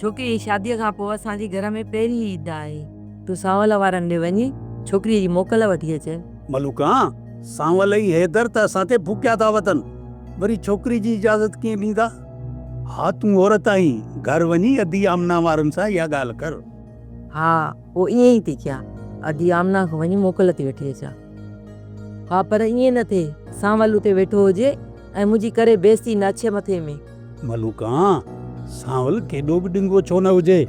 छोकिरी जी शादीअ खां पोइ असांजे घर में पहिरीं ईद आहे। तूं सांवल वारनि ॾे वञी छोकिरीअ जी मोकल वठी अचे। मलूका सांवल ई हैदर त असां ते भुकिया था वतन, वरी छोकिरी जी इजाज़त कीअं ॾींदा? हा तूं औरत आहीं, घर वञी अदी आमना वारनि सां इहा ॻाल्हि कर। हा पोइ ईअं ई थी कयां, अदी आमना खां वञी मोकल थी वठी अचां। हा पर ईअं न थिए सांवल उते वेठो हुजे ऐं मुंहिंजी करे बेइज़ती न अचे मथे में। मलूका सांवल केॾो बि ॾिंगो छो न हुजे,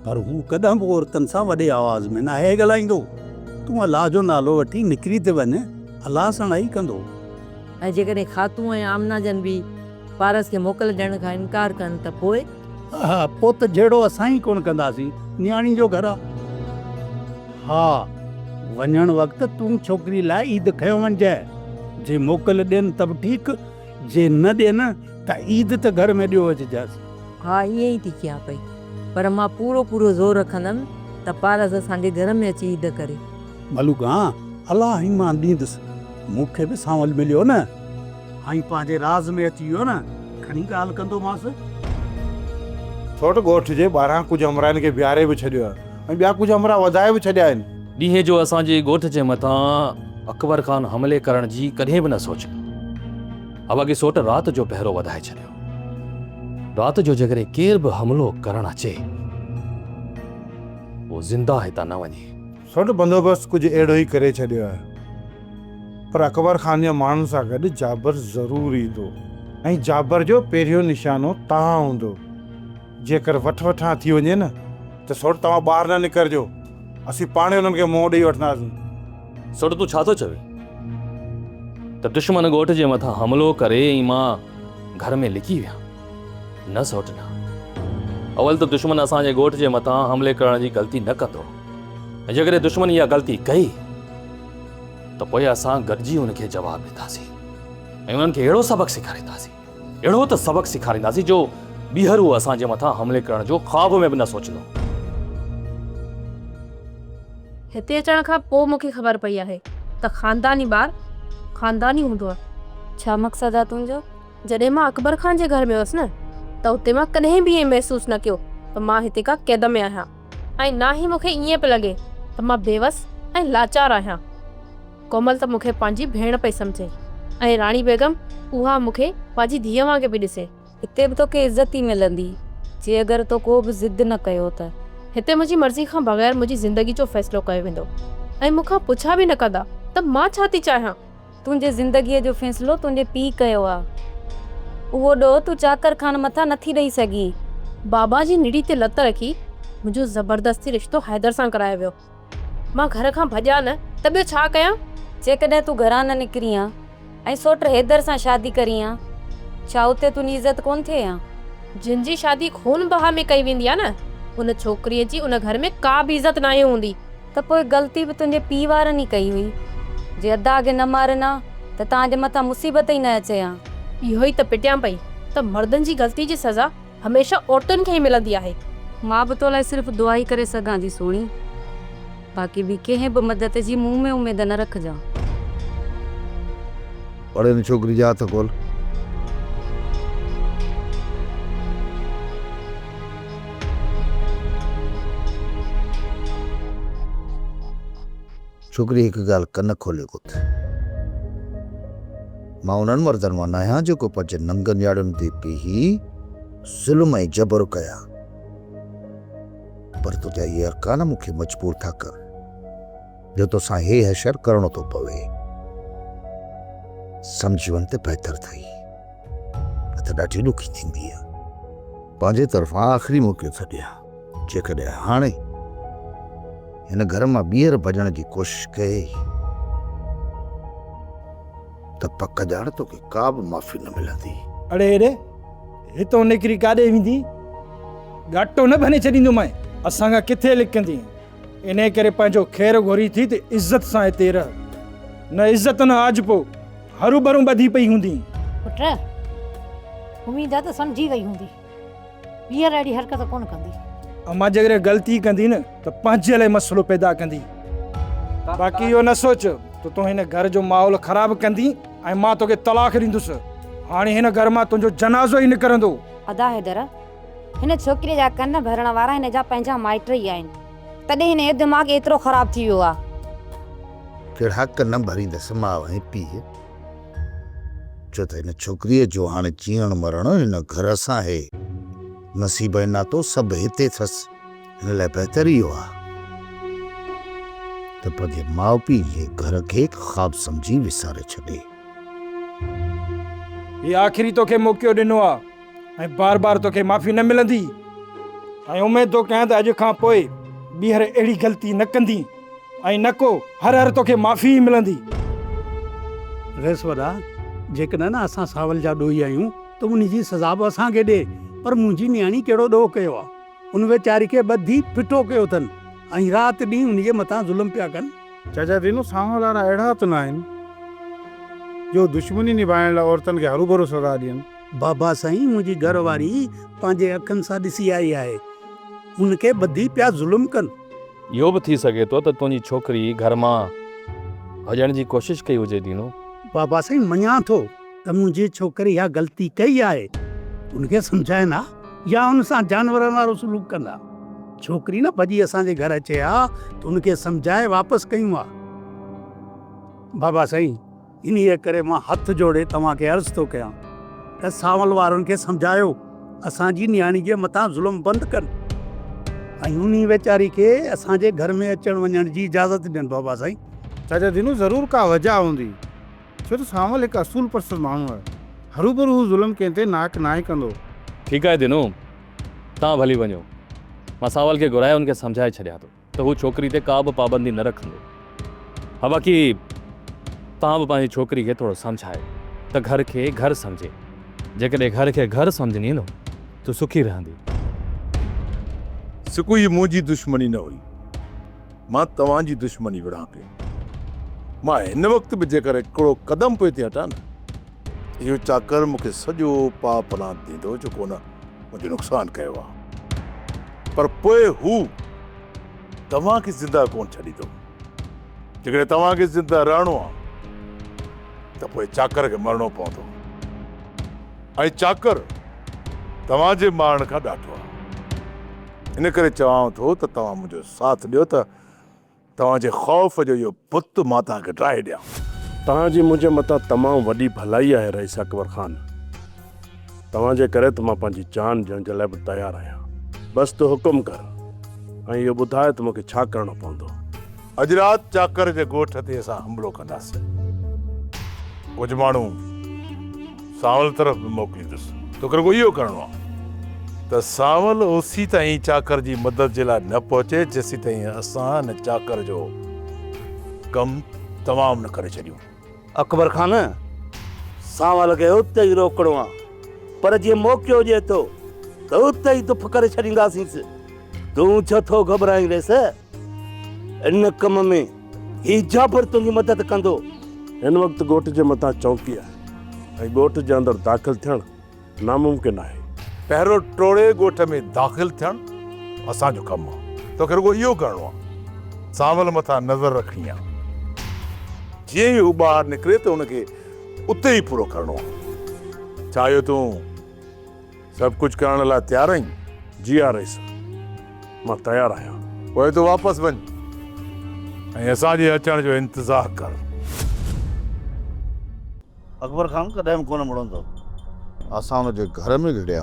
पर हू कॾहिं बि औरतनि सां वॾे आवाज़ में न आहे ॻाल्हाईंदो। तूं अलाह जो नालो वठी निकिरी ते वञ, अलाह सणाई कंदो। ऐं जेकॾहिं खातू ऐं आमना जन बि पारस खे मोकल ॾियण खां इनकार कनि त पोइ? हा पोइ त जहिड़ो असां ई कोन कंदासीं, न्याणी जो घर आहे। हा वञण वक़्तु तूं छोकिरी लाइ ईद खयो वञजांइ, जे मोकल ॾियनि त बि ठीकु, जे न ॾियनि त ईद त घर में ॾियो अचिजांइ। हा ईअं ई थी कयां पई, पर मां पूरो ज़ोर रखंदमि त पारस असांजे घर में अची ईद करे। मलूका अलाह ईमान ॾींदुसि, मूंखे बि सांवल मिलियो न, हाई पंहिंजे राज़ में अची वियो न, खणी ॻाल्हि कंदोमांसि। छोट ॻोठ जे 12 कुझु अमराइनि खे बीहारे बि छॾियो आहे ऐं ॿिया कुझु अमरा वधाए बि छॾिया आहिनि। ॾींहं जो असांजे ॻोठ जे मथां अकबर खान हमले करण जी कॾहिं बि न सोचियो। अवागे सोट राति जो पहिरो वधाए छॾियो। राति जो जेकॾहिं केर बि हमलो करण अचे वो ज़िंदा हितां न वञे। सोट बंदोबस्तु कुझु अहिड़ो ई करे छॾियो आहे, पर अकबर खान जे माण्हुनि सां गॾु जाबर ज़रूरु ईंदो ऐं जाबर जो पहिरियों निशानो तव्हां हूंदो। जेकर वठां थी वञे न त सोट तव्हां ॿाहिरि न निकिरजो, असीं पाणे हुननि खे मुंहुं ॾेई वठंदासीं। सोट तूं छा थो चवे त दुश्मन ॻोठ जे मथां हमलो करे ऐं मां घर में लिकी विया? न सोट न, अवल त दुश्मन असांजे ॻोठ जे मथां हमले करण जी ग़लती न कंदो, ऐं जेकॾहिं दुश्मन इहा ग़लती कई त पोइ असां गॾिजी हुनखे जवाबु ॾींदासीं ऐं उन्हनि खे अहिड़ो सबक़ सेखारींदासीं, अहिड़ो त सबक़ सेखारींदासीं जो ॿीहर उहो असांजे मथां हमले करण जो ख्वाब में बि न सोचंदो। हिते अचण खां पोइ मूंखे ख़बर पई आहे त ख़ानदानी ॿार ख़ानदानी हूंदो आहे। छा मक़सदु आहे तुंहिंजो? जॾहिं मां अकबर खान जे घर में हुअसि न त उते मां कॾहिं बि ईअं महसूसु न कयो त मां हिते का क़ैद में आहियां, ऐं ना ई मूंखे ईअं पियो लॻे त मां बेवस ऐं लाचार आहियां। कोमल त मूंखे पंहिंजी भेण पई सम्झे ऐं राणी बेगम उहा मूंखे पंहिंजी धीअ वांगुरु पई ॾिसे। हिते बि तोखे इज़त ई मिलंदी जे अगरि तो को बि ज़िद न कयो त। हिते मुंहिंजी मर्ज़ी खां बग़ैर मुंहिंजी ज़िंदगी जो फ़ैसिलो कयो वेंदो ऐं मूंखां पुछा बि न कंदा त मां छा थी चाहियां। तुंहिंजे ज़िंदगीअ जो फ़ैसिलो तुंहिंजे पीउ कयो आहे, उहो ॾोह तूं चाकर खान मथां नथी ॾेई सघी। बाबा जी निड़ी ते लत रखी मुंहिंजो ज़बरदस्ती रिश्तो हैदर सां करायो वियो। मां घर खां भॼा न त ॿियो छा कयां? जेकॾहिं तूं घरां न निकिरी आ ऐं सोट हैदर सां शादी करी आ, छा उते तुंहिंजी इज़त कोन थिए आ? जिन जी शादी खून बहा में कई वेंदी आहे न, उन छोकिरीअ जी उन घर में का बि इज़त न हूंदी। त पोइ ग़लती बि तुंहिंजे पीउ वारनि ई कई हुई। जे अदा अॻे न मारनि आ त तव्हांजे मथां मुसीबत ई न अचे आ। इहो ई त पिटियां पई त मर्दनि जी ग़लती जी सज़ा हमेशह औरतुनि खे ई मिलंदी आहे। मां बि तो लाइ सिर्फ़ु दुआ ई करे सघां थी सोणी, बाक़ी बि कंहिं बि मदद जी मुंह में उमेद न रखजां। पढ़े छोकिरी जा हथ खोल। छोकिरी हिकु ॻाल्हि कन खोले ॿुध, मां उन्हनि मर्दनि मां न आहियां जेको पंहिंजे नंगनि याड़ियुनि ते पीही ज़ुल्म ऐं जबर कया, पर तुंहिंजा इहे अरकान मूंखे मजबूर था कर जो तोसां हे हशर करणो थो पवे। सम्झी वञ त बहितर अथई, न त ॾाढी ॾुखी थींदी आहे। पंहिंजे तरफ़ां आख़िरी मौक़ो थो ॾियां, जेकॾहिं हाणे हिन घर मां ॿीहर भॼण जी कोशिश कई त पक ॼाण तोखे का बि माफ़ी न मिलंदी। अड़े अड़े हितो निकिरी काॾे वेंदी? घाटो न भने छॾींदोमांइ, असांखां किथे लिकंदी। इन करे पंहिंजो ख़ैरु घुरी थी त इज़त सां हिते रह, न इज़त न आज पो हरू भरू ॿधी पई हूंदी। पुट उम्मीद आहे त सम्झी वई हूंदी, ॿीहर अहिड़ी हरकत कोन कंदी। अमां जेकॾहिं ग़लती कंदी न त पंहिंजे लाइ मसइलो पैदा कंदी, बाक़ी इहो न सोच त तूं हिन घर जो माहौल ख़राब कंदी ऐं मां तोखे तलाक ॾींदुसि। हाणे हिन घर मां तुंहिंजो जनाज़ो ई निकिरंदो। अदा हैदर हिन छोकिरीअ जा कन भरण वारा हिन जा पंहिंजा माइट ई आहिनि, तॾहिं हिन जो दिमाग़ एतिरो ख़राब थी वियो आहे। कहिड़ा कन भरींदसि माउ ऐं पीउ, छो त हिन छोकिरीअ जो हाणे जीअण मरण हिन घर सां आहे। नसीब ऐं नातो सभु हिते अथसि, हिन लाइ बहितर इहो आहे त पंहिंजे माउ पीउ जे घर खे ख़्वाब सम्झी विसारे छॾे। ये आख़िरी तोखे मौक़ो ॾिनो आहे ऐं बार बार तोखे माफ़ी न मिलंदी, ऐं उमेद थो कयां त अॼु खां पोइ ॿीहर अहिड़ी ग़लती न कंदी, ऐं न को हर तोखे माफ़ी ई मिलंदी। रेस वॾा, जेकॾहिं न असां सावल जा ॾोही आहियूं त उन जी सज़ा बि असांखे ॾे, पर मुंहिंजी नियाणी कहिड़ो ॾोह कयो आहे। उन वीचारी खे ॿधी फिटो कयो अथनि ऐं राति ॾींहुं उन जे मथां ज़ुल्म पिया कनि। चाचा दीनू सावल वारा अहिड़ा त न आहिनि जो दुश्मनी निभाइण लाइ औरतुनि खे हरू भरू सज़ा ॾियनि। बाबा साईं, मुंहिंजी घरवारी पंहिंजे अखियुनि सां ॾिसी आई आहे, उनखे ॿधी पिया ज़ुल्म कनि। इहो बि थी सघे थो त तुंहिंजी छोकिरी घर मां भॼण जी कोशिशि कई हुजे दीनू। बाबा साईं, मञा थो त मुंहिंजी छोकिरी इहा ग़लती कई आहे, उनखे सम्झाए न या उन सां जानवरनि वारो सलूक कंदा। छोकिरी न भॼी असांजे घर अचे हा त उनखे सम्झाए वापसि कयूं हा। बाबा साईं, इन्हीअ करे मां हथ जोड़े तव्हांखे अर्ज़ु थो कयां त सावल वारनि खे सम्झायो, असांजी नियाणी जे मथां ज़ुल्म बंदि कनि ऐं उन वीचारी खे असांजे घर में अचण वञण जी इजाज़त ॾियनि। बाबा साईं, चाचा दीनू ज़रूरु का वजह हूंदी, छो त सावल हिकु असूल परस्त माण्हू आहे, हरू भरू हू ज़ुल्म कंहिं ते नाक नाहे कंदो। ठीकु आहे दीनू, तव्हां भली वञो, मां सावल खे घुराए उनखे सम्झाए छॾियां थो त हू छोकिरी ते का बि पाबंदी न रखंदो। हा, बाक़ी तव्हां बि पंहिंजी छोकिरी खे थोरो सम्झायो त घर खे घर सम्झे। जेकॾहिं घर खे घर सम्झंदी न त सुखी रहंदी। सिकू ये मुंहिंजी दुश्मनी न हुई, मां तव्हांजी दुश्मनी विढ़ां कई। मां हिन वक़्तु बि जेकर हिकिड़ो क़दम पोइ ते हटां न, इहो चाकर मूंखे सॼो पाप पलान ॾींदो जेको न मुंहिंजो नुक़सानु कयो आहे। पर पोइ हू तव्हांखे ज़िंदा कोन छॾींदो। जेकॾहिं तव्हांखे ज़िंदा रहणो आहे त पोइ चाकर खे मरणो पवंदो, ऐं चाकर तव्हांजे मारण खां ॾाढो आहे। इन करे चवां थो त तव्हां मुंहिंजो साथ ॾियो त तव्हांजे ख़ौफ़ जो इहो पुत मां तव्हांखे ड्राए ॾियां। तव्हांजी मुंहिंजे मथां तमामु वॾी भलाई आहे रईस अकबर ख़ान। तव्हांजे करे त मां पंहिंजी जान ॾियण जे लाइ बि तयारु आहियां। बसि तूं हुकुम कर ऐं इहो ॿुधाए त मूंखे छा करणो पवंदो। अॼु राति चाकर जे ॻोठ ते असां हमिलो कंदासीं। कुझु माण्हू सावल तरफ़ बि मोकिलींदुसि। तोखे रुॻो इहो करिणो आहे त सावल ओसी ताईं चाकर जी मदद जे लाइ न पहुचे जेसी ताईं असां न चाकर जो कमु तमामु न करे छॾियूं। अकबर खान, सावल खे उते ई रोकणो आहे, पर जीअं मौक़ो हुजे थो त उते ई दुफ़ करे छॾींदासींसि। तूं छो थो घबराईं रेस? इन कम में ही जाबर तुंहिंजी मदद कंदो। हिन वक़्तु ॻोठ जे मथां चौकी आहे ऐं ॻोठ जे अंदरि दाख़िल थियणु नामुमकिन आहे। पहिरियों टोड़े ॻोठ में दाख़िल थियणु असांजो कमु आहे। तोखे रुॻो इहो करिणो आहे, सावल मथां नज़र रखणी आहे। जीअं ई हू ॿाहिरि निकिरे त हुनखे उते ई पूरो करिणो आहे। छा इहो तूं सभु कुझु करण लाइ तयारु आहीं? जी हा रईस, मां तयारु आहियां। पोइ तूं वापसि वञ ऐं असांजे अचण जो इंतज़ारु कर। अकबर खान कॾहिं कोन मुड़ंदो। असां हुनजे घर में गिड़िया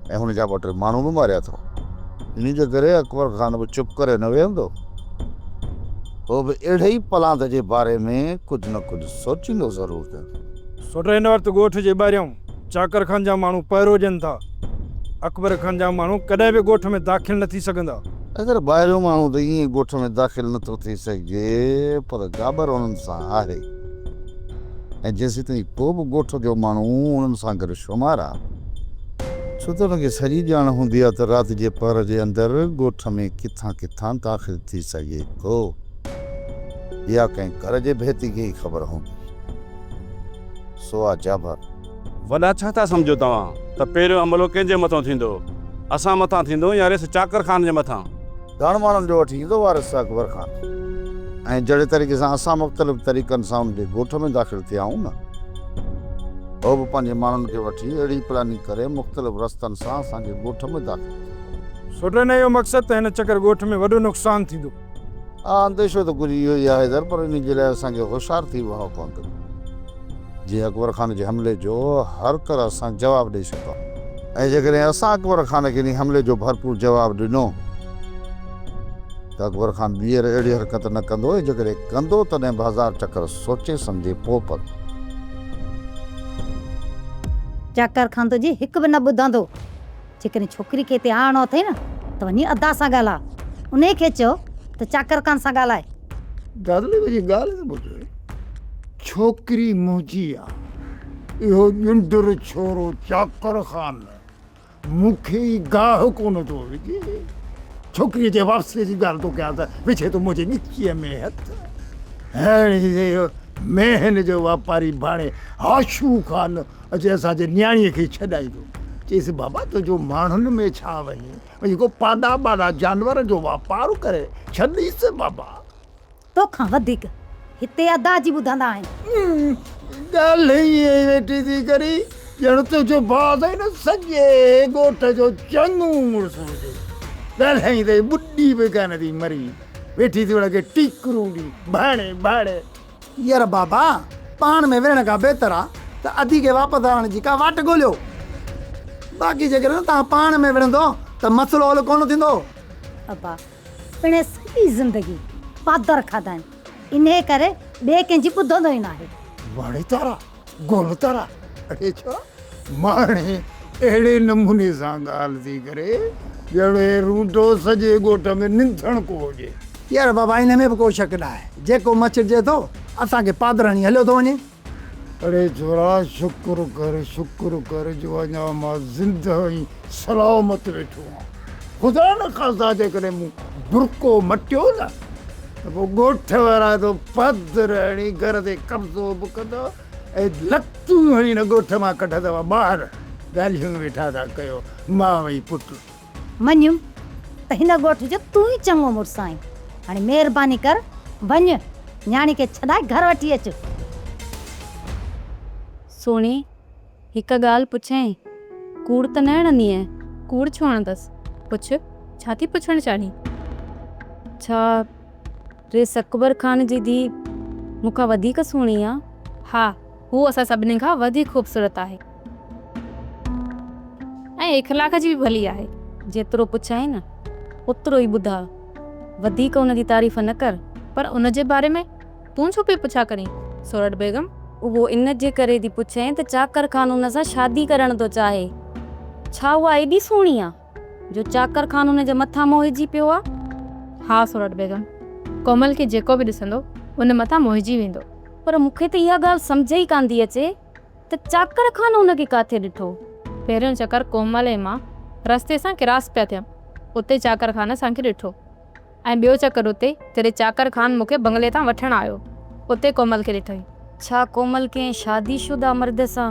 ऐं हुनजा ॿ टे माण्हू बि मारिया अथऊं। इन जे करे अकबर खान बि चुप करे न वेहंदो। हो बि अहिड़े ई पलांद जे बारे में कुझु न कुझु सोचींदो ज़रूरु। सोट हिन वक़्तु ॻोठ जे ॿाहिरियों चाकर खान जा माण्हू पहिरो ॾियनि था। अकबर खान जा माण्हू कॾहिं बि ॻोठ में दाख़िल न थी सघंदा। अगरि ॿाहिरियों माण्हू त ईअं ॻोठ में दाख़िल नथो थी सघे, पर जाबर उन्हनि सां आहे ऐं जेसीं ताईं को बि ॻोठ जो माण्हू उन्हनि सां गॾु शुमार आहे, छो त हुनखे सॼी ॼाण हूंदी आहे त राति जे पहर जे अंदरि ॻोठ में किथां किथां दाख़िल थी सघे थो। या कंहिं घर जे भेती खे ई ख़बर हूंदी। सो आहे जाबर। वॾा छा था सम्झो तव्हां त पहिरियों हमिलो कंहिंजे मथां थींदो? असां मथां थींदो या रेस चाकर खान जे मथां? घण माण्हुनि जो वठी ईंदो वारिस अकबर खान, ऐं जहिड़े तरीक़े सां असां मुख़्तलिफ़ तरीक़नि सां हुनजे ॻोठ में दाख़िल थिया आहियूं न, हो बि पंहिंजे माण्हुनि खे वठी अहिड़ी प्लानिंग करे मुख़्तलिफ़ रस्तनि सां असांजे ॻोठ में दाख़िल। सुठो न इहो मक़सदु त हिन चकर ॻोठ में वॾो नुक़सानु थींदो। हा अंदेशो त कुझु इहो ई आहे पर इन जे लाइ असांखे होशियारु थी वञिणो पवंदो। जीअं अकबर खान जे हमले जो हर तरह सां जवाबु ॾेई सघूं ऐं जेकॾहिं असां अकबर खान खे इन हमले जो भरपूर जवाबु ॾिनो त अकबर खान ॿीहर अहिड़ी हरकत न कंदो। जेकॾहिं कंदो तॾहिं बि हज़ार चकर सोचे सम्झे पोइ पर चाकर खान तो जी हिकु बि न ॿुधंदो। जेकॾहिं छोकिरी खे हिते आणो अथई न त वञी अदा सां ॻाल्हाए, उन खे चओ त चाकर खान सां ॻाल्हाए। दादली मुंहिंजी ॻाल्हि त ॿुधो, छोकिरी मुंहिंजी आहे, इहो ॼुंडुर छोरो चाकर खान मूंखे ई गाह कोन थो विझे। छोकिरीअ जे वापसीअ जी ॻाल्हि थो कयां त विझे थो मुंहिंजे निकीअ में हथु। हाणे इहो मेहन जो वापारी भाणे आशू खान अचे असांजे न्याणीअ खे छॾाईंदो। चईसि बाबा तुंहिंजो माण्हुनि में छा वञे, वञी को पादा बादा जानवर जो वापारु करे छॾीसि बाबा। तोखां वधीक हिते अदा जी ॿुधंदा आहिनि। ॻाल्हि ईअं वेठी थी करी ॼण तुंहिंजो भाउ अथई न सॼे ॻोठ जो चङो मुड़ुसु हुजे। ॻाल्हाई त ॿुॾी बि कान थी मरी, वेठी थी उनखे टीकरूं ॾी भाणे भाणे। यार बाबा पाण में विढ़ण खां बहितर आहे त अधी खे वापसि आणण जी का वाट ॻोल्हियो। बाक़ी जेकर तव्हां पाण में विढ़ंदो त मसलो हल कोन थींदो। अबा पिणे सॼी ज़िंदगी पादर खाधा आहिनि, इन करे ॿिए कंहिंजी ॿुधंदो ई न आहे। वणे तारा गोल तारा अड़े छा माणे अहिड़े नमूने सां ॻाल्हि थी करे ॼणे रूटो सॼे ॻोठ में निंथण को हुजे। यार बाबा इन में बि को शक न आहे, जेको मचिजे थो असांखे पादराणी हलियो थो वञे। अरे छोरा शुक्र कर जो अञा मां ज़िंदगी सलामत वेठो आहियां। ख़ुदा न ख़ासा जेकॾहिं मूं बुरको मटियो न त पोइ ॻोठ वारा तो पादराणी घर ते कब्ज़ो बि कंदा ऐं लतूं हणी न ॻोठ मां कढंदव ॿाहिरि। ॻाल्हियूं वेठा था कयो मां वई पुटु। मञूं त हिन ॻोठ जो तूं ई चङो मुड़ुसु आहीं। हाणे महिरबानी कर वञ, न्याणी खे छॾाए घर वठी अचु। सोणी हिकु ॻाल्हि पुछां, कूड़ त न हणंदी आहे? कूड़ छो हणंदसि? पुछ, छा थी पुछणु चाहीं? छा रेस अकबर खान जी धीउ मूंखां वधीक सुहिणी आहे? हा, हू असां सभिनी खां वधीक ख़ूबसूरत आहे ऐं इख़लाक़ जी बि भली आहे। जेतिरो पुछां न ओतिरो ई ॿुधा, वधीक उन जी तारीफ़ न कर। पर उन जे बारे में तूं छो पई पुछा करीं सोरठ बेगम? उहो इन जे करे थी पुछां त चाकर खान उन सां शादी करण थो चाहे। छा उहा एॾी सुहिणी आहे जो चाकर खान उन जे मथां मोहिजी पियो आहे? हा सोरठ बेगम, कोमल खे जेको बि ॾिसंदो उन मथां मोहिजी वेंदो। पर मूंखे त इहा ॻाल्हि सम्झ ई कान थी अचे त चाकर खान उनखे काथे ॾिठो। पहिरियों चकर कोमल ऐं मां रस्ते सां क्रॉस पिया थियमि, उते चाकर खान असांखे ॾिठो। ऐं ॿियो चकर उते जॾहिं चाकर खान मूंखे बंगले तां वठणु आयो, उते कोमल खे ॾिठई। छा कोमल कंहिं शादीशुदा मर्द सां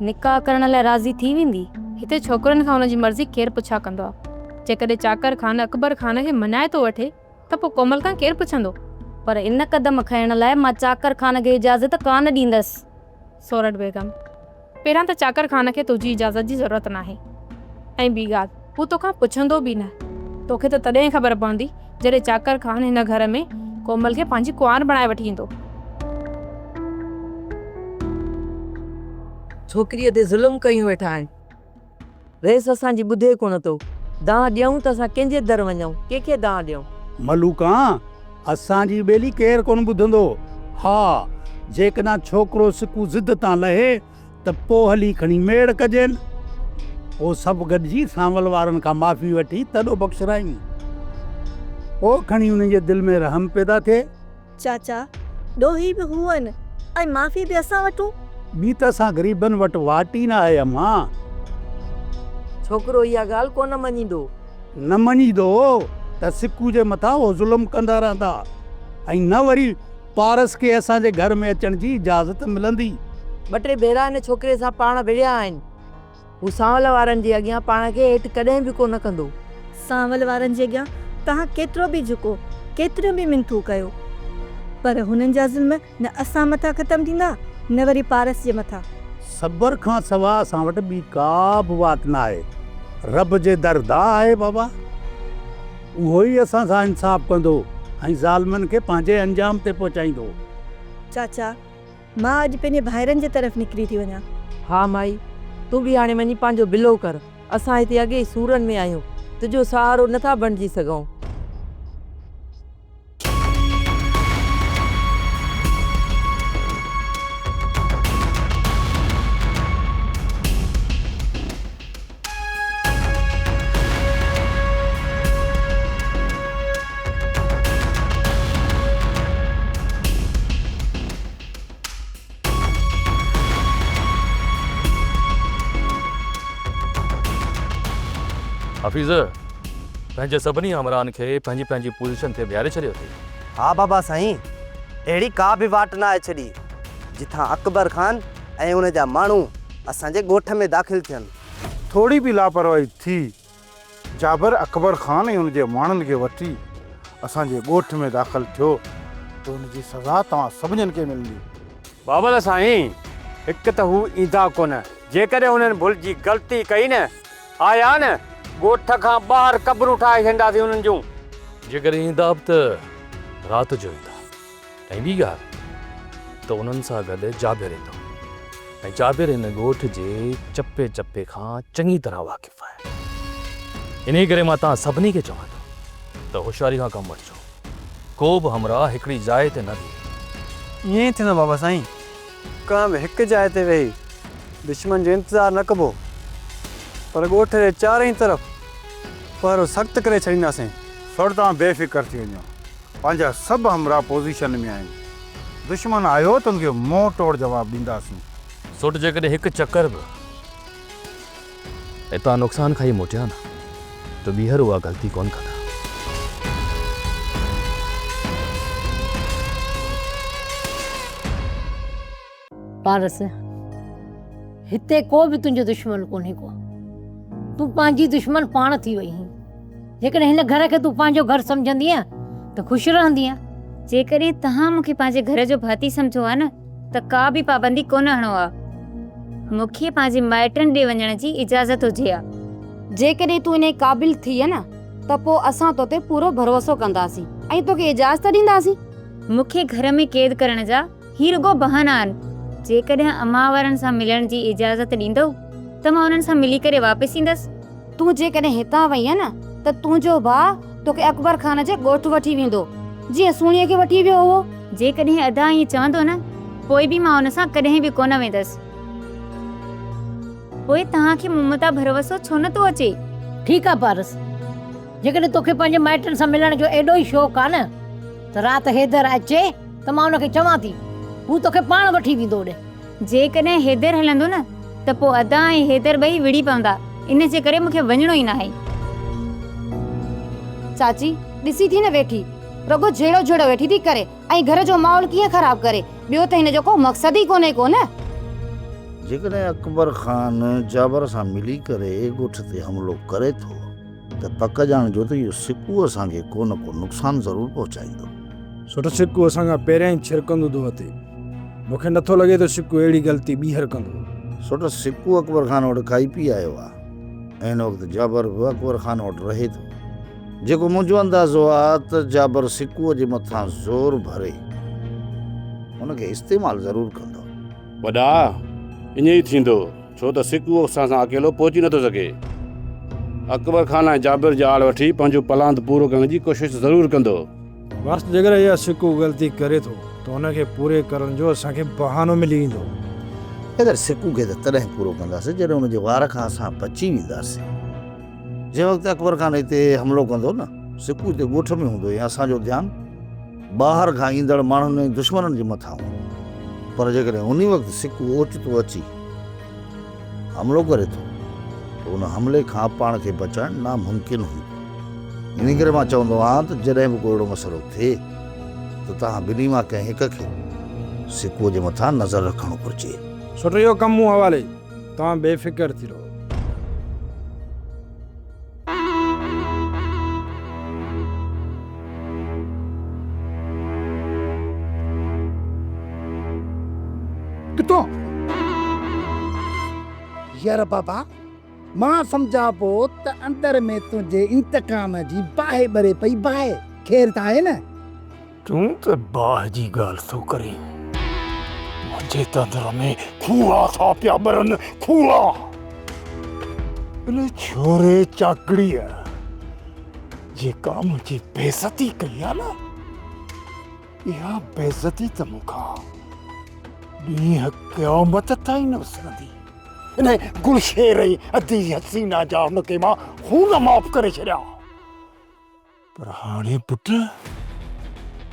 निकाह करण लाइ राज़ी थी वेंदी? हिते छोकिरनि खां हुनजी मर्ज़ी केरु पुछा कंदो आहे? जेकॾहिं चाकर खान अकबर खान खे मनाए थो वठे त पोइ कोमल खां केरु पुछंदो? पर इन क़दम खणण लाइ मां चाकर खान खे इजाज़त कान ॾींदसि। सोरठ बेगम, पहिरां त चाकर खान खे तुंहिंजी इजाज़त जी ज़रूरत नाहे, ऐं ॿी ॻाल्हि हू तोखां पुछंदो बि न। तोखे त तॾहिं ख़बर पवंदी जॾहिं चाकर खान हिन घर में कोमल खे पंहिंजी कुंवार बणाए वठी ईंदो। छोकिरीअ ते ज़ुल्म कयूं वेठा आहिनि, रेस असांजी ॿुधे कोन थो। दांह ॾियूं त असां कंहिंजे दर वञूं, कंहिंखे दांह ॾियूं? मलूका असांजी ॿेली केरु कोन ॿुधंदो। हा, जेकॾहिं छोकिरो सिकू ज़िद तां लहे त पोइ हली खणी मेड़ कजनि। पोइ सभु गॾिजी सांवल वारनि खां माफ़ी वठी तॾो बख़्शरायूं। पोइ खणी उन्हनि जे दिलि में रहम पैदा थिए। चाचा ॾोही बि हुअनि ऐं माफ़ी बि असां वठूं। ॿी त असां ग़रीबनि वटि वाटी न आहे अम्मा। छोकिरो इहा ॻाल्हि कोन मञींदो। न मञींदो त सिकू जे मथां उहो ज़ुल्म कंदा रहंदा ऐं न वरी पारस खे असांजे घर में अचण जी इजाज़त मिलंदी। ॿ टे भेरा हिन छोकिरे सां पाण विढ़िया आहिनि। हू सांवल वारनि जे अॻियां पाण खे हेठि कॾहिं बि कोन कंदो। सांवल वारनि जे अॻियां तव्हां केतिरो बि झुको, केतिरो बि मिनथू कयो, पर हुननि जा ज़ुल्म न असां मथां ख़तमु थींदा न वरी पारस जे मथां। सबर खां सवा असां वटि ॿी का बि वात न आहे। रब जे दरदा आहे बाबा, उहो ई असां सां इंसाफ़ कंदो ऐं ज़ालमनि खे पंहिंजे अंजाम ते पहुचाईंदो। चाचा मां अॼु पंहिंजे भाइरनि जे तरफ़ निकिरी थी वञा। हा माई, तूं बि हाणे वञी पंहिंजो बिलो कर। असां हिते अॻे ई सूरनि में आहियूं, तुंहिंजो सहारो नथा बणिजी सघूं। हफ़ीज़, पंहिंजे सभिनी हमराहनि खे पंहिंजी पंहिंजी पोज़ीशन ते बीहारे छॾियो अथई। हा बाबा साईं, अहिड़ी का बि वाट न आहे छॾी जिथां अकबर खान ऐं उन जा माण्हू असांजे ॻोठ में दाख़िल थियनि। थोड़ी भी लापरवाही थी, जाबर अकबर खान ऐं हुनजे माण्हुनि खे वठी असांजे ॻोठ में दाख़िल थियो त हुनजी सज़ा तव्हां सभिनीनि खे मिलंदी। बाबा साईं, हिकु त हू ईंदा कोन, जेकॾहिं हुननि भुल जी ग़लती कई न, आया न ॻोठ खां ॿाहिरि क़बरूं ठाहे छॾींदासीं हुननि जूं। जेकर ईंदा बि त राति जो ईंदा। ऐं ॿी ॻाल्हि त उन्हनि सां गॾु जाबिर ईंदो, ऐं जाबिर हिन ॻोठ जे चपे चपे खां चङी तरह वाक़िफ़ आहे। इन करे मां तव्हां सभिनी खे चवां थो त होशियारी खां कमु वठिजो। को बि हमराह हिकिड़ी जाइ ते न बीहे। ईअं ई थींदो बाबा साईं, काम हिकु जाइ ते वेही दुश्मन जो इंतज़ारु न कबो, पर ॻोठ जे चारई तरफ़ पर सख़्तु करे छॾींदासीं। सर तव्हां बेफ़िक्र थी वञो, पंहिंजा सभु हमरा पोज़ीशन में आहिनि। दुश्मन आयो त हुनखे मुंहुं तोड़ जवाबु ॾींदासीं। सुट जेकॾहिं हिकु चकर बि हितां नुक़सान खाई मोटिया न त ॿीहर उहा ग़लती कोन कंदा। पारस, हिते को बि तुंहिंजो दुश्मन कोन्हे को, तूं पंहिंजी दुश्मन पाण थी वई आहीं। जेकॾहिं हिन घर खे तूं पंहिंजो घर सम्झंदीअ त ख़ुशि रहंदीअ। जेकॾहिं तव्हां मूंखे पंहिंजे घर जो भाती सम्झो आहे न, त का बि पाबंदी कोन हणो आहे। मूंखे पंहिंजे माइटनि ॾे वञण जी इजाज़त हुजे हा। जेकॾहिं तूं इन क़ाबिल थी न, त पोइ असां तो ते पूरो भरोसो कंदासीं ऐं तोखे इजाज़त ॾींदासीं। मूंखे घर में क़ैद करण जा ही रुगो बहाना आहिनि। जेकॾहिं अम्मा वारनि सां मिलण जी इजाज़त ॾींदो त मां उन्हनि सां मिली करे वापसि ईंदसि। तूं जेकॾहिं हितां वई न, त तुंहिंजो भाउ तोखे अकबर खान जे ॻोठ वठी वेंदो, जीअं सुणीअ खे वठी वियो हो। जेकॾहिं अदा ईअं चवंदो न, पोइ बि मां हुन सां कॾहिं बि कोन वेंदसि। पोइ तव्हांखे मूं मथां भरोसो छो नथो अचे? ठीकु आहे पारस, जेकॾहिं तोखे पंहिंजे माइटनि सां मिलण जो एॾो ई शौक़ु आहे न, त राति हैदर अचे त मां हुनखे चवां थी, हू तोखे पाण वठी वेंदो ओॾे। जेकॾहिं हैदर हलंदो न, त पोइ अदा ऐं हैदर ॿई विड़ी पवंदा। इन जे करे मूंखे वञणो ई न आहे। चाची ॾिसी थी न वेठी, रुगो जहिड़ो जहिड़ो वेठी थी करे ऐं घर जो माहौल कीअं ख़राब करे। ॿियो त हिन जो को मक़सद ई कोन्हे को न। जेकॾहिं अकबर खान जाबर सां मिली करे ॻोठ ते हमिलो करे थो त पक ॼाणिजो त इहो सिकू असांखे को न को नुक़सानु ज़रूरु पहुचाईंदो। सुठो सिकू असांखां पहिरियां ई छिरकंदो थो अचे। मूंखे नथो लॻे त सिकू अहिड़ी ग़लती ॿीहर कंदो। सुठो सिकू अकबर खान वटि खाई पी आयो आहे ऐं हिन वक़्तु जाबर बि अकबर खान वटि रहे थो। जेको मुंहिंजो अंदाज़ो आहे त जाबर सिकूअ जे मथां ज़ोर भरे हुनखे इस्तेमालु ज़रूरु कंदो। वॾा, ईअं ई थींदो, छो त सिकू असां सां अकेलो पहुची नथो सघे। अकबर खान ऐं जाबिर जा आड़ वठी पंहिंजो प्लान पूरो करण जी कोशिशि ज़रूरु कंदो। बस जेकर इहा सिकू ग़लती करे थो त हुनखे पूरे करण जो असांखे बहानो मिली वेंदो। अगरि सिकू खे त तॾहिं पूरो कंदासीं जॾहिं हुनजे वार खां असां बची वेंदासीं। जंहिं वक़्तु अकबर खान हिते हमिलो कंदो न, सिकू हिते ॻोठ में हूंदो या असांजो ध्यानु ॿाहिरि खां ईंदड़ माण्हुनि ऐं दुश्मननि जे मथां हूंदो। पर जेकॾहिं उन वक़्तु सिकू ओचितो अची हमिलो करे थो त उन हमले खां पाण खे बचाइणु नामुमकिन हूंदो। इन करे मां चवंदो आहियां त जॾहिं बि को अहिड़ो मसइलो थिए त तव्हां ॿिन्ही मां कंहिं हिक खे सिकूअ जे मथां नज़र रखणु घुरिजे। सुठो, इहो कमु मूं हवाले, तव्हां बेफ़िक्र थी रहो। किथों यार बाबा मां सम्झा पोइ त अंदर में तुंहिंजे इंतकाम जी बाहि बरे पई बाहि ख़ैर त आहे न। तूं त बाहि जी ॻाल्हि थो करे, मुंहिंजे तंदर में खूड़ा था पिया ॿरनि, खूड़ा। इन छोरे चाकड़ीअ जेका मुंहिंजी बेइज़ती कई आहे न, इहा बेइज़ती त मूंखां ॾींहं क़यामत ताईं न विसरंदी। इन गुलशेर ई अधी हसीना जा हुनखे मां खून माफ़ करे छॾिया, पर हाणे पुट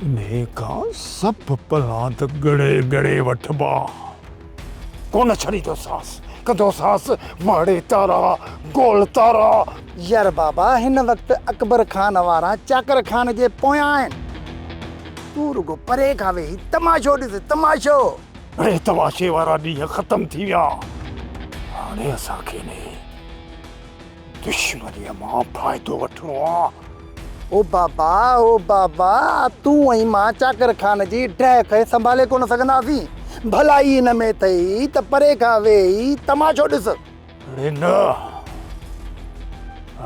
इन खां सभु पलांत ॻड़े ॻड़े वठिबा। कोन छॾींदो सास, कंदो सास माड़े तारा गोल तारा। यार बाबा हिन वक़्तु अकबर खान वारा चाकर खान जे पोयां आहिनि, तूं रुगो परे खां वेही तमाशो ॾिस, तमाशो। अरे तमाशे वारा ॾींहं ख़तम थी विया, हाणे असांखे ने दुश्मनीअ मां फ़ाइदो वठिणो आहे। ओ बाबा तूं ऐं मां चाकर खान जी ड्रह खे संभाले कोन सघंदासीं। भलाई हिन में अथई त परे खां वेही तमाशो ॾिस। अरे न,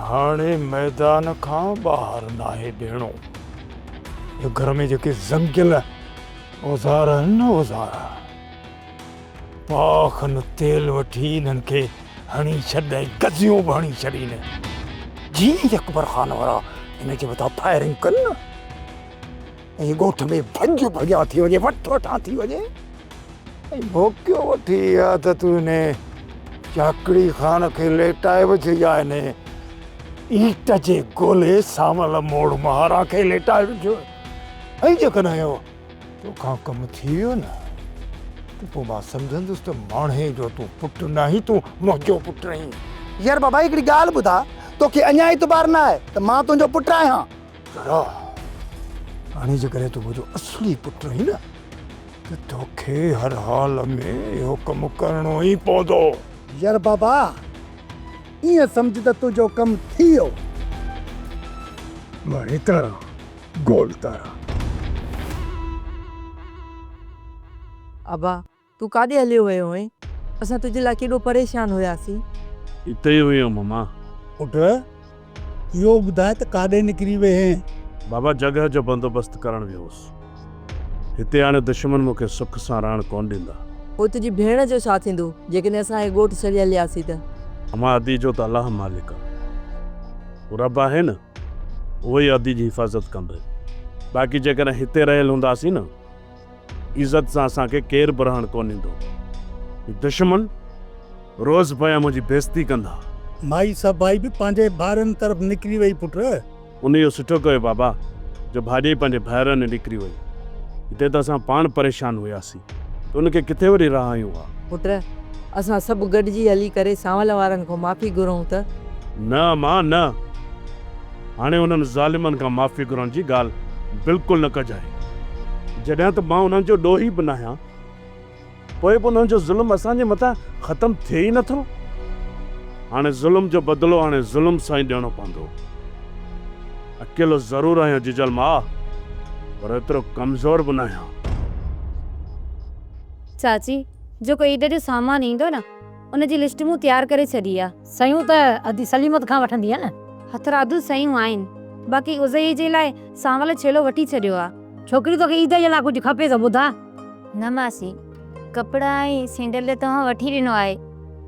हाणे मैदान खां ॿाहिरि नाहे ॾियणो। ये घर में जेके ज़ंगियल औज़ार आहिनि न, औज़ार पाखन तेल वठी इन्हनि खे हणी छॾाई, गज़ियूं बि हणी छॾीनि। जीअं अकबर खान वारा हिन जे मथां फायरिंग कनि न, ऐं ॻोठ में भॼ भॼा थी वञे, वठ वठा थी वञे, ऐं मौक़ो वठी आहे त तूं हिन चाकड़ी खान खे लेटाए विझ, या हिन ईट जे गोले सामल मोड़ महारा खे लेटाए विझ। ऐं जेकॾहिं तोखां कमु थी वियो न, त पोइ मां सम्झंदुसि त माणे जो तूं पुटु न आहीं, तूं मुंहिंजो पुटु आहीं। यार बाबा हिकिड़ी ॻाल्हि ॿुधा, तोखे अञा एतबार न आहे त मां तुंहिंजो पुटु आहियां। हाणे जेकॾहिं तूं मुंहिंजो असली पुटु आहीं न, त तोखे हर हाल में इहो कमु करणो ई पवंदो। यार बाबा ईअं सम्झ त तुंहिंजो कमु थी वियो। माणे तारा गोल तारा। अबा तूं काॾे हलियो वियो हुएं? असां तुंहिंजे लाइ केॾो परेशान हुयासीं। हिते ई हुई मम्मा। पुट इहो ॿुधाए त काॾे निकिरी विए? बाबा जगह जो बंदोबस्त करण वियो हुउसि। हिते हाणे दुश्मन मूंखे सुख सां रहण कोन ॾींदा। पोइ तुंहिंजी भेण जो छा थींदो जेकॾहिं असांखे ॻोठु छॾे हलियासीं त? अमा अदी जो त अलाह मालिक आहे, उहो रब आहे न, उहो ई अदी जी हिफ़ाज़त कंदो। बाक़ी जेकॾहिं हिते रहियल हूंदासीं न, इज़त सां असांखे केरु बि रहण कोन ॾींदो। दुश्मन रोज़ पिया मुंहिंजी बेइज़ती कंदा। माई सभाई बि पंहिंजे भाउरनि तरफ़ निकिरी वई पुट। उन इहो सुठो कयो बाबा, जो भाॼी पंहिंजे भाइरनि निकिरी वई। हिते त असां पाण परेशान हुयासीं, त उनखे किथे वरी रहायूं हा। पुट असां सभु गॾिजी हली करे सांवल वारनि खां माफ़ी घुरूं त? न मां न, हाणे उन्हनि ज़ालिमनि खां माफ़ी घुरण जी ॻाल्हि बिल्कुलु न कजाए। जॾहिं त मां उन्हनि जो ॾोही बि न आहियां, पोइ बि उन्हनि जो ज़ुल्म असांजे मथां ख़तमु थिए ई नथो। हाणे ज़ुल्म जो बदिलो हाणे ज़ुल्म सां ई ॾियणो पवंदो। अकेलो ज़रूरु आहियां जिजल मां, पर एतिरो कमज़ोर बि न आहियां। चाची जेको ईद जो सामान ईंदो न, उनजी लिस्ट मूं तयारु करे छॾी आहे। सयूं त अदी सलीमत खां वठंदी आहे न। हथरादू सयूं आहिनि, बाक़ी उज़ई जे लाइ सांवल छेलो वठी छॾियो आहे। छोकिरी तोखे ईद जे लाइ कुझु खपे त ॿुधा। न मासी, कपिड़ा ऐं सैंडल तव्हां वठी ॾिनो आहे,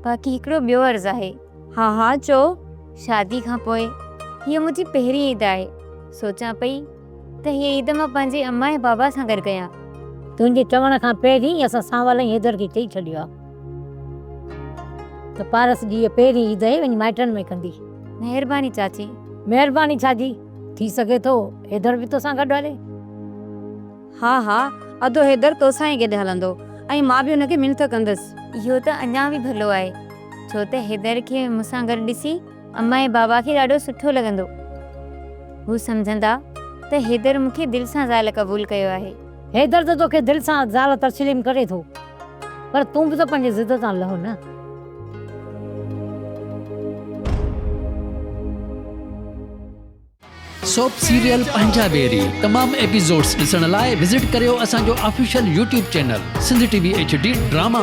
बाक़ी हिकिड़ो ॿियो अर्ज़ु आहे। हा चओ। शादी खां पोइ हीअ मुंहिंजी पहिरीं ईद आहे। सोचां पई त हीअ ईद मां पंहिंजे अम्मा ऐं बाबा सां गॾु कयां। तुंहिंजे चवण खां पहिरीं असां सांवल ऐं हैदर खे चई छॾियो आहे त पारस जी पहिरीं ईद आहे, वञी माइटनि में कंदी। महिरबानी चाची। महिरबानी छाजी, थी सघे थो हैदर बि तोसां गॾु हले। हा अधो हैदर तोसां ई गॾु हलंदो, ऐं मां बि हुनखे मिनत कंदसि। इहो त अञा बि भलो आहे, छो त हैदर खे मूंसां गॾु ॾिसी अम्मा ऐं बाबा खे ॾाढो सुठो लॻंदो। हू सम्झंदा त हैदर मूंखे दिलि सां ज़ाल क़बूल कयो आहे। हैदर त तोखे दिलि सां ज़ाल तस्लीम करे थो, पर तूं बि त पंहिंजे ज़िद सां लहो न। सोप सीरियल पंजाबेरी तमाम एपिसोड्स ॾिसण लाइ विज़िट करियो असांजो official YouTube channel Sindh TV HD drama.